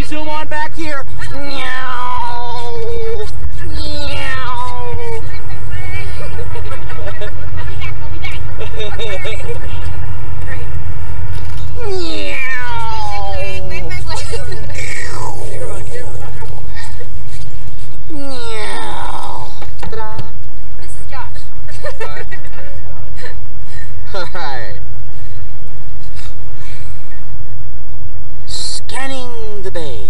zoom on back here. Meow. Meow. This is Josh. Alright. Scanning the bay.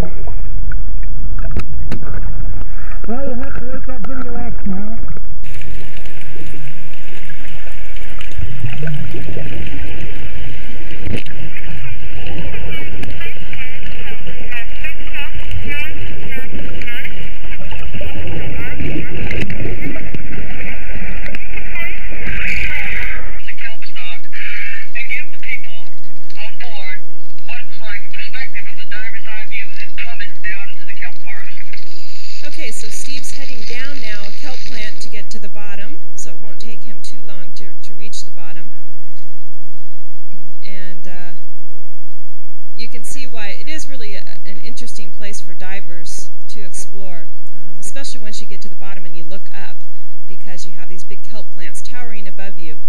Well, you have to wait that video out now. Okay, so Steve's heading down now a kelp plant to get to the bottom, so it won't take him too long to reach the bottom. And you can see why it is really an interesting place for divers to explore, especially once you get to the bottom and you look up, because you have these big kelp plants towering above you.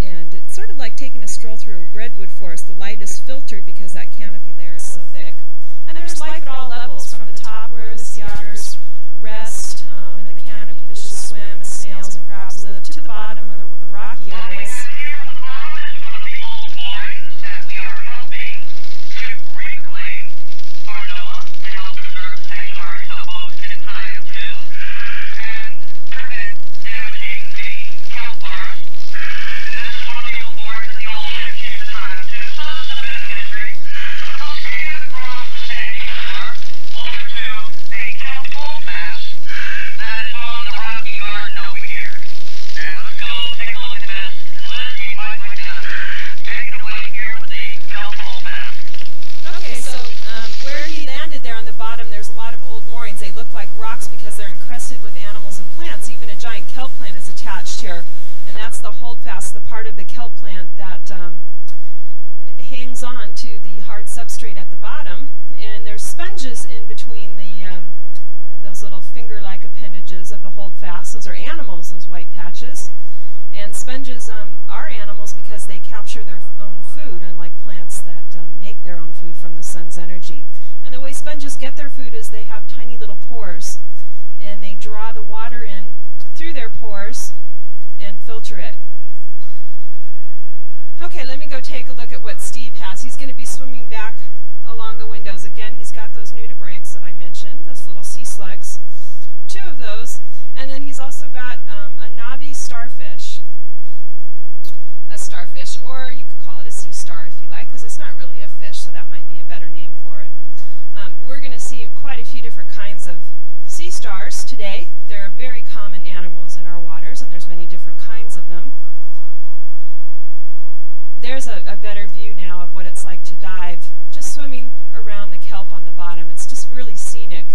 And it's sort of like taking a stroll through a redwood forest. The light is filtered because that canopy layer is so thick. And there's life at all levels, from the top where the sea otters rest, and the canopy fishes swim, and snails and crabs live, to the bottom of the rocky areas. The part of the kelp plant that hangs on to the hard substrate at the bottom, and there's sponges in between those little finger-like appendages of the holdfast. Those are animals, those white patches. And sponges are animals because they capture their own food, unlike plants that make their own food from the sun's energy. And the way sponges get their food is they have tiny little pores, and they draw the water in through their pores and filter it. Okay, let me go take a look at what Steve has. He's going to be swimming back along the windows. Again, he's got those nudibranchs that I mentioned, those little sea slugs, 2 of those, and then he's also got a knobby starfish. A starfish, or you could call it a sea star if you like, because it's not really a fish, so that might be a better name for it. We're going to see quite a few different kinds of sea stars today. They're very common animals in our waters, and there's many different kinds of them. There's a better view now of what it's like to dive, just swimming around the kelp on the bottom. It's just really scenic.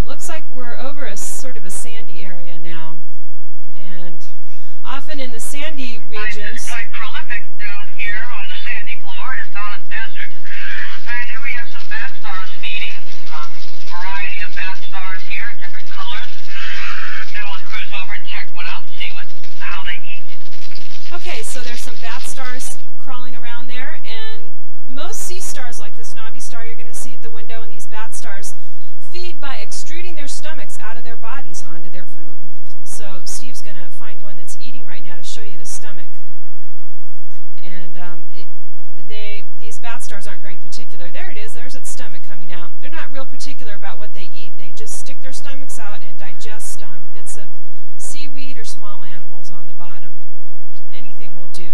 Looks like we're over a sort of a sandy area now, and often in the sandy regions. It's quite prolific down here on the sandy floor. It's not a desert. And here we have some bat stars feeding. A variety of bat stars here, different colors. Then we'll cruise over and check one out, see how they eat. Okay, so there's some bat stars crawling around there, and most sea stars, like this knobby star you're going to see at the window, and these bat stars, feed by extruding their stomachs out of their bodies onto their food. So Steve's going to find one that's eating right now to show you the stomach. And these bat stars aren't very particular. There it is, there's its stomach coming out. They're not real particular about what they eat. They just stick their stomachs out and digest bits of seaweed or small animals on the bottom. Anything will do.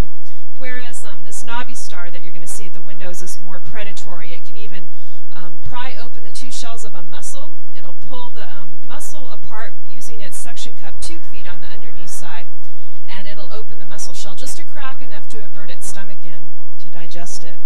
Whereas this knobby star that you're going to see at the windows is more predatory. It can even pry open the 2 shells of a mussel. It'll pull the mussel apart using its suction cup tube feet on the underneath side, and it'll open the mussel shell just a crack enough to avert its stomach in to digest it.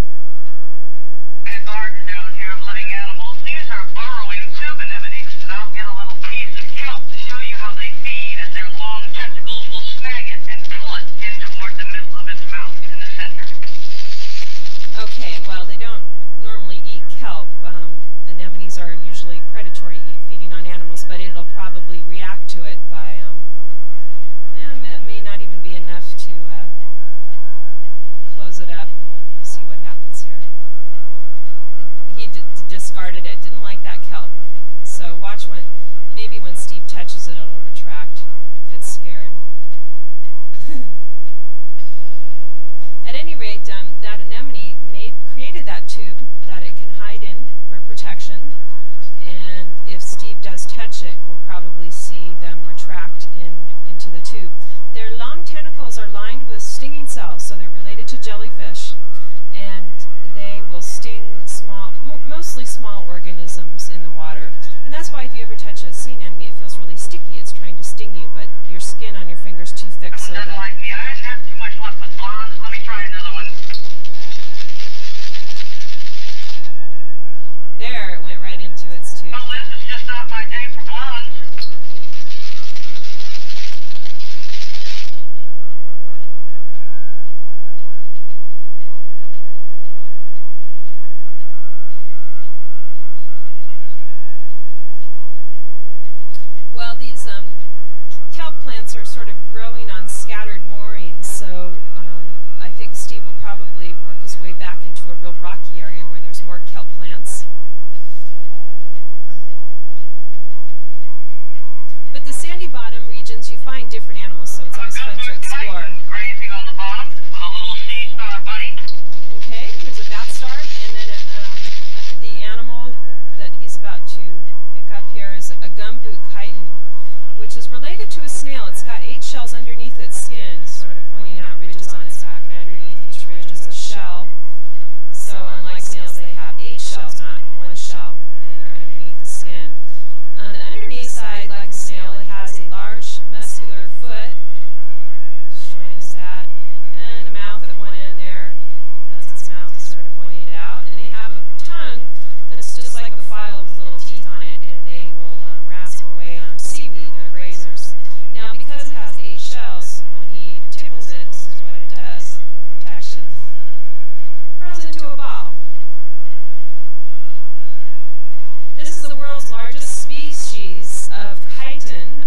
A garden down here of living animals. These are burrowing tube anemones, and I'll get a little piece of kelp to show you how they feed, as their long tentacles will snag it and pull it in toward the middle of its mouth in the center. Okay, well, they don't normally eat kelp. Anemones are usually predatory, feeding on animals, but it'll probably project, so That that... like me. I didn't have too much luck with blondes. Let me try another one. There, it went right into its tube. Oh, Liz, it's just not my day for blondes. Well, these kelp plants are sort of growing on scattered moorings, so I think Steve will probably work his way back into a real rocky area where there's more kelp plants. But the sandy bottom regions, you find different animals, so it's always fun to explore. Grazing on the bottom with a little sea star bunny. Okay, here's a bat star, and then the animal that he's about to pick up here is a gumboot chitin, which is related to a snail. It's got 8 shells underneath its skin, sort of pointing out ridges on its back, and underneath each ridge is a shell. So unlike snails, they have 8 shells, not 1 shell, and they're underneath the skin. On the underneath side, like a snail, it has a large muscular foot, showing us that, and a mouth at one end there. That's its mouth, sort of pointing it out. And they have a tongue that's just like a file with little teeth on it, and they will rasp away on seaweed. They're grazers. Now, because it has 8 shells, when he tickles it, this is what it does for protection. It grows into a ball. This is the world's largest species of chitin.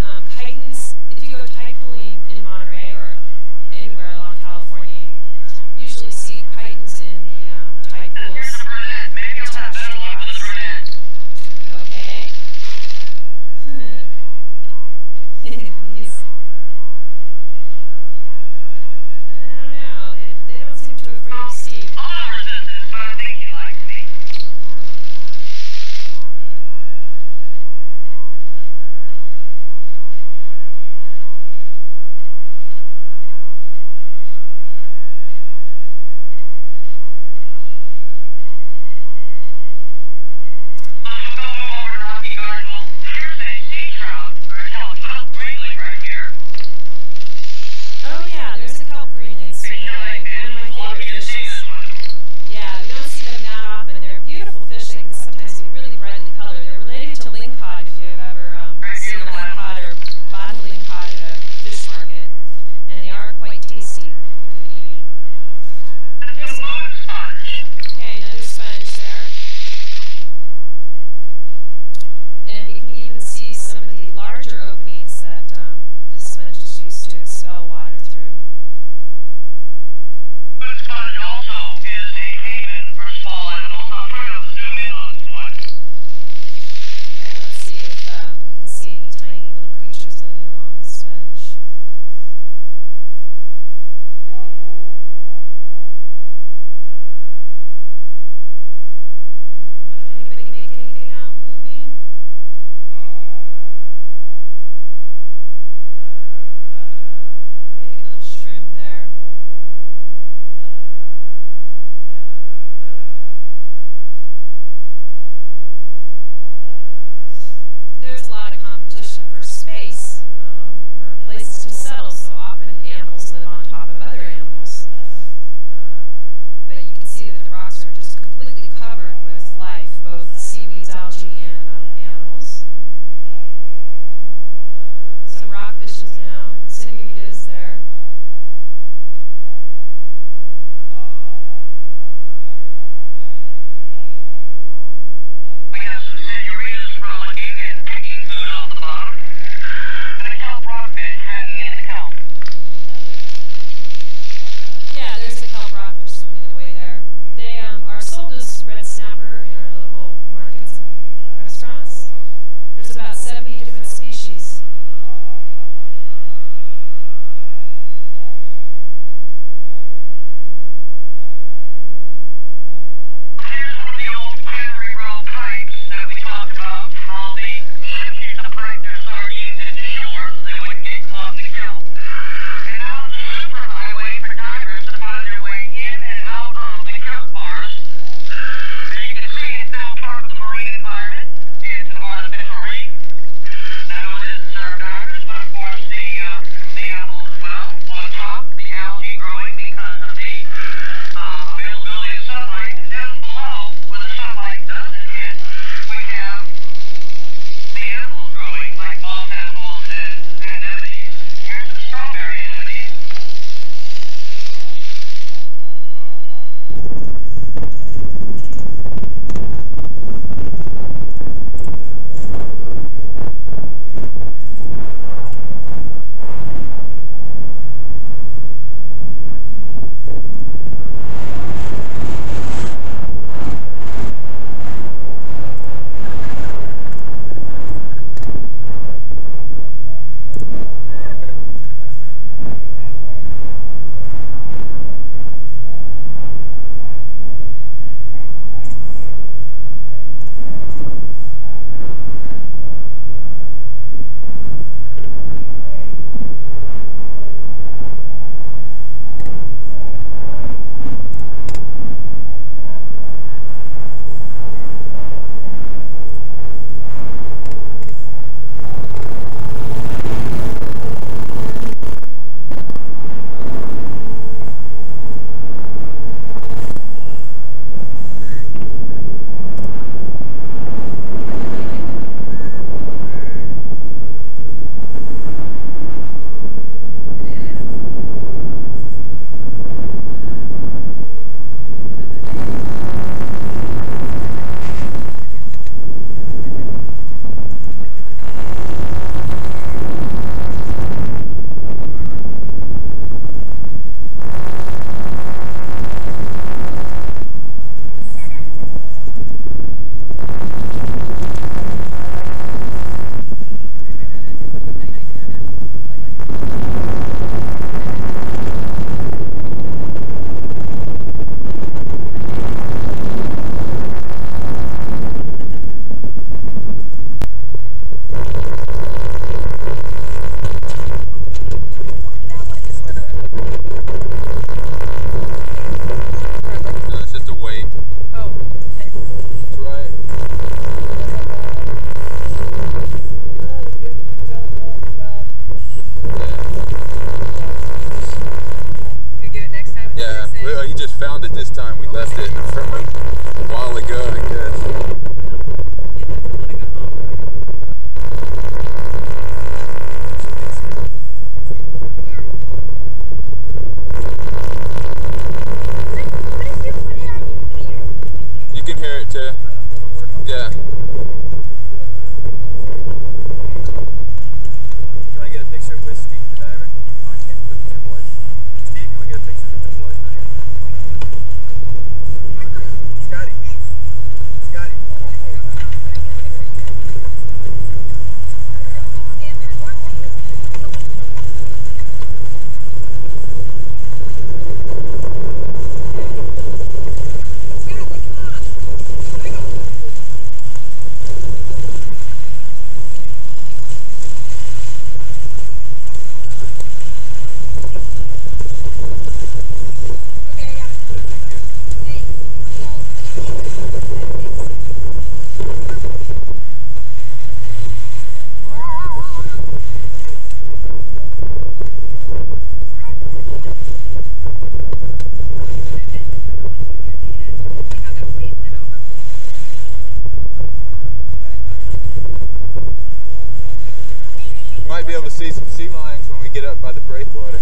Might be able to see some sea lions when we get up by the breakwater.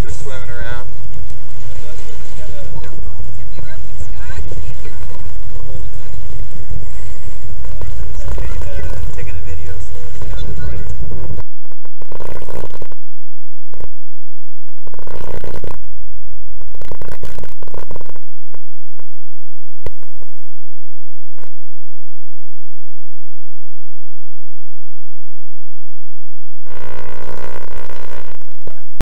They're swimming around. Taking a video, so it's kind of like...